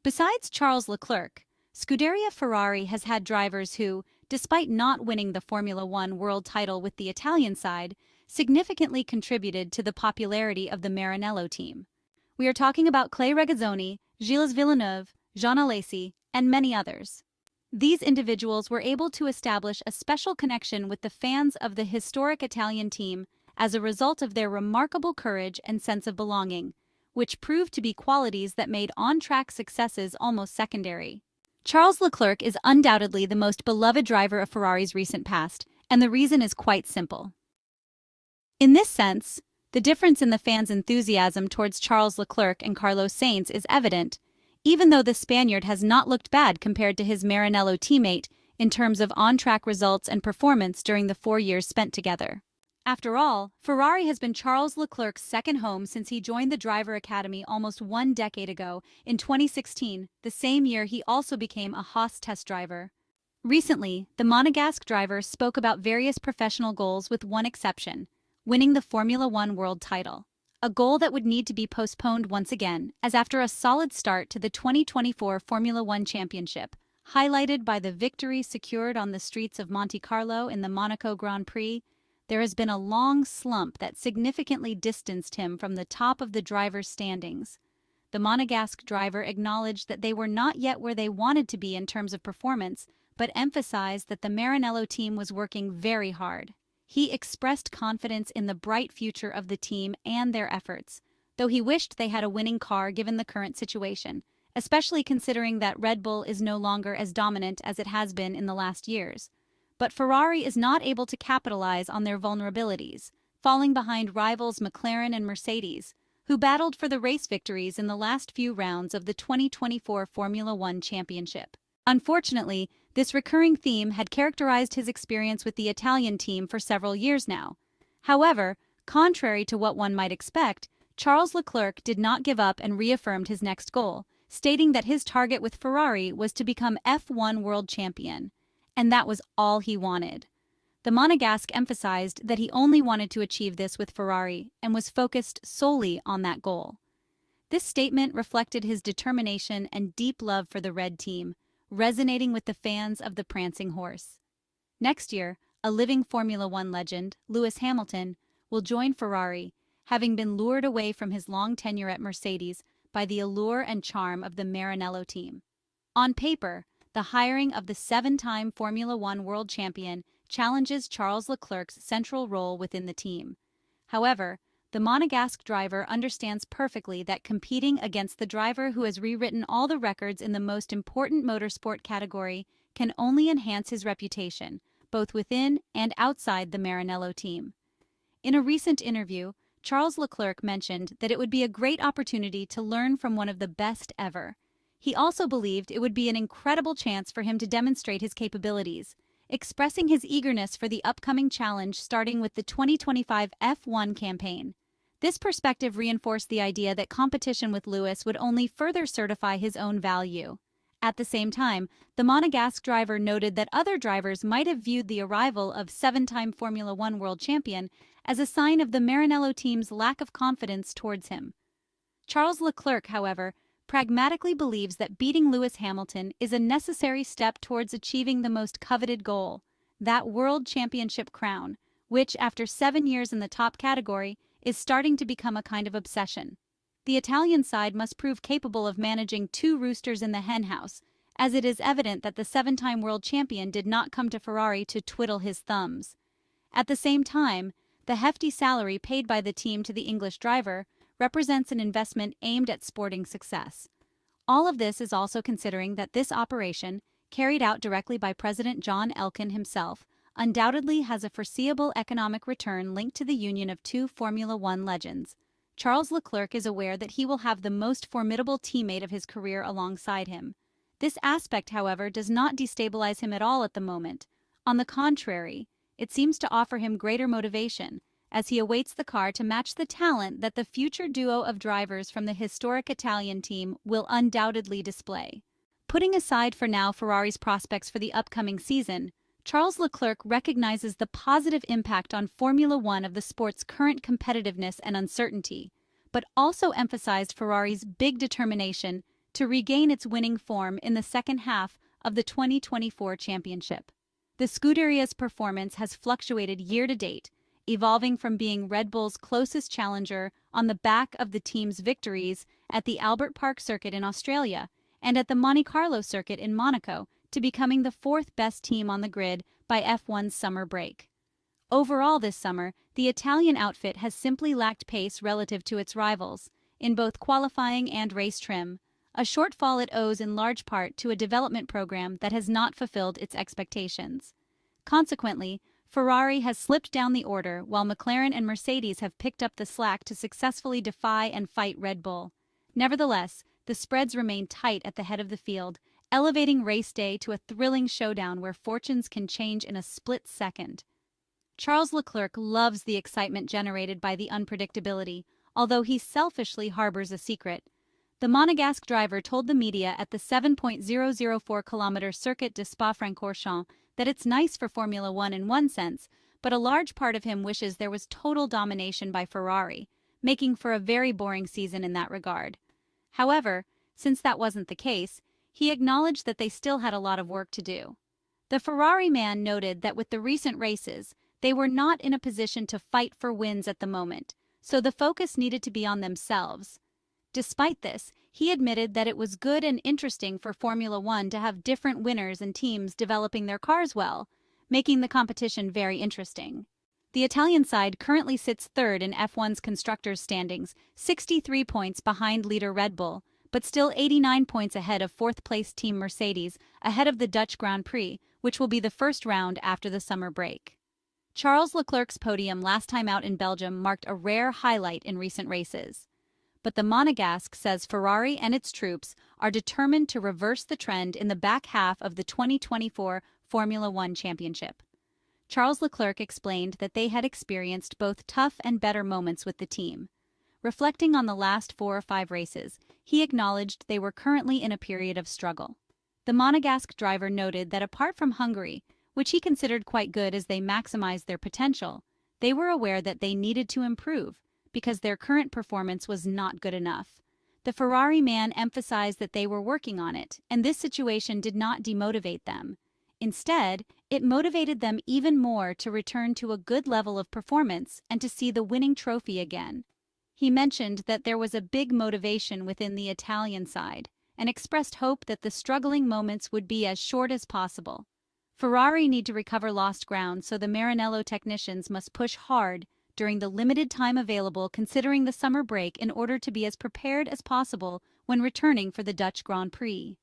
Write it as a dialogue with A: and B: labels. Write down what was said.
A: Besides Charles Leclerc, Scuderia Ferrari has had drivers who, despite not winning the Formula One world title with the Italian side, significantly contributed to the popularity of the Maranello team. We are talking about Clay Regazzoni, Gilles Villeneuve, Jean Alesi, and many others. These individuals were able to establish a special connection with the fans of the historic Italian team as a result of their remarkable courage and sense of belonging, which proved to be qualities that made on-track successes almost secondary. Charles Leclerc is undoubtedly the most beloved driver of Ferrari's recent past, and the reason is quite simple. In this sense, the difference in the fans' enthusiasm towards Charles Leclerc and Carlos Sainz is evident, even though the Spaniard has not looked bad compared to his Maranello teammate in terms of on-track results and performance during the 4 years spent together. After all, Ferrari has been Charles Leclerc's second home since he joined the driver academy almost 1 decade ago, in 2016, the same year he also became a Haas test driver. Recently, the Monegasque driver spoke about various professional goals with one exception: winning the Formula One world title, a goal that would need to be postponed once again, as after a solid start to the 2024 Formula One Championship, highlighted by the victory secured on the streets of Monte Carlo in the Monaco Grand Prix, there has been a long slump that significantly distanced him from the top of the drivers' standings. The Monegasque driver acknowledged that they were not yet where they wanted to be in terms of performance, but emphasized that the Maranello team was working very hard. He expressed confidence in the bright future of the team and their efforts, though he wished they had a winning car given the current situation, especially considering that Red Bull is no longer as dominant as it has been in the last years. But Ferrari is not able to capitalize on their vulnerabilities, falling behind rivals McLaren and Mercedes, who battled for the race victories in the last few rounds of the 2024 Formula One Championship. Unfortunately, this recurring theme had characterized his experience with the Italian team for several years now. However, contrary to what one might expect, Charles Leclerc did not give up and reaffirmed his next goal, stating that his target with Ferrari was to become F1 world champion. And that was all he wanted. The Monegasque emphasized that he only wanted to achieve this with Ferrari and was focused solely on that goal. This statement reflected his determination and deep love for the Red Team, resonating with the fans of the prancing horse. Next year, a living Formula One legend, Lewis Hamilton, will join Ferrari, having been lured away from his long tenure at Mercedes by the allure and charm of the Maranello team. On paper, the hiring of the 7-time Formula One world champion challenges Charles Leclerc's central role within the team. However, the Monegasque driver understands perfectly that competing against the driver who has rewritten all the records in the most important motorsport category can only enhance his reputation, both within and outside the Maranello team. In a recent interview, Charles Leclerc mentioned that it would be a great opportunity to learn from one of the best ever. He also believed it would be an incredible chance for him to demonstrate his capabilities, expressing his eagerness for the upcoming challenge starting with the 2025 F1 campaign. This perspective reinforced the idea that competition with Lewis would only further certify his own value. At the same time, the Monegasque driver noted that other drivers might have viewed the arrival of 7-time Formula One world champion as a sign of the Maranello team's lack of confidence towards him. Charles Leclerc, however, pragmatically believes that beating Lewis Hamilton is a necessary step towards achieving the most coveted goal, that world championship crown, which, after 7 years in the top category, is starting to become a kind of obsession. The Italian side must prove capable of managing 2 roosters in the henhouse, as it is evident that the 7-time world champion did not come to Ferrari to twiddle his thumbs. At the same time, the hefty salary paid by the team to the English driver represents an investment aimed at sporting success. All of this is also considering that this operation, carried out directly by President John Elkann himself, undoubtedly has a foreseeable economic return linked to the union of 2 Formula One legends. Charles Leclerc is aware that he will have the most formidable teammate of his career alongside him. This aspect, however, does not destabilize him at all at the moment. On the contrary, it seems to offer him greater motivation, as he awaits the car to match the talent that the future duo of drivers from the historic Italian team will undoubtedly display. Putting aside for now Ferrari's prospects for the upcoming season, Charles Leclerc recognizes the positive impact on Formula One of the sport's current competitiveness and uncertainty, but also emphasized Ferrari's big determination to regain its winning form in the second half of the 2024 championship. The Scuderia's performance has fluctuated year to date, evolving from being Red Bull's closest challenger on the back of the team's victories at the Albert Park circuit in Australia and at the Monte Carlo circuit in Monaco to becoming the fourth best team on the grid by F1's summer break. Overall this summer, the Italian outfit has simply lacked pace relative to its rivals, in both qualifying and race trim, a shortfall it owes in large part to a development program that has not fulfilled its expectations. Consequently, Ferrari has slipped down the order while McLaren and Mercedes have picked up the slack to successfully defy and fight Red Bull. Nevertheless, the spreads remain tight at the head of the field, elevating race day to a thrilling showdown where fortunes can change in a split second. Charles Leclerc loves the excitement generated by the unpredictability, although he selfishly harbors a secret. The Monegasque driver told the media at the 7.004-kilometer Circuit de Spa-Francorchamps that it's nice for Formula One in one sense, but a large part of him wishes there was total domination by Ferrari, making for a very boring season in that regard. However, since that wasn't the case, he acknowledged that they still had a lot of work to do. The Ferrari man noted that with the recent races, they were not in a position to fight for wins at the moment, so the focus needed to be on themselves. Despite this, he admitted that it was good and interesting for Formula One to have different winners and teams developing their cars well, making the competition very interesting. The Italian side currently sits third in F1's constructors' standings, 63 points behind leader Red Bull, but still 89 points ahead of fourth-place team Mercedes, ahead of the Dutch Grand Prix, which will be the first round after the summer break. Charles Leclerc's podium last time out in Belgium marked a rare highlight in recent races. But the Monegasque says Ferrari and its troops are determined to reverse the trend in the back half of the 2024 Formula One Championship. Charles Leclerc explained that they had experienced both tough and better moments with the team. Reflecting on the last 4 or 5 races, he acknowledged they were currently in a period of struggle. The Monegasque driver noted that apart from Hungary, which he considered quite good as they maximized their potential, they were aware that they needed to improve because their current performance was not good enough. The Ferrari man emphasized that they were working on it, and this situation did not demotivate them. Instead, it motivated them even more to return to a good level of performance and to see the winning trophy again. He mentioned that there was a big motivation within the Italian side and expressed hope that the struggling moments would be as short as possible. Ferrari need to recover lost ground, so the Maranello technicians must push hard during the limited time available considering the summer break in order to be as prepared as possible when returning for the Dutch Grand Prix.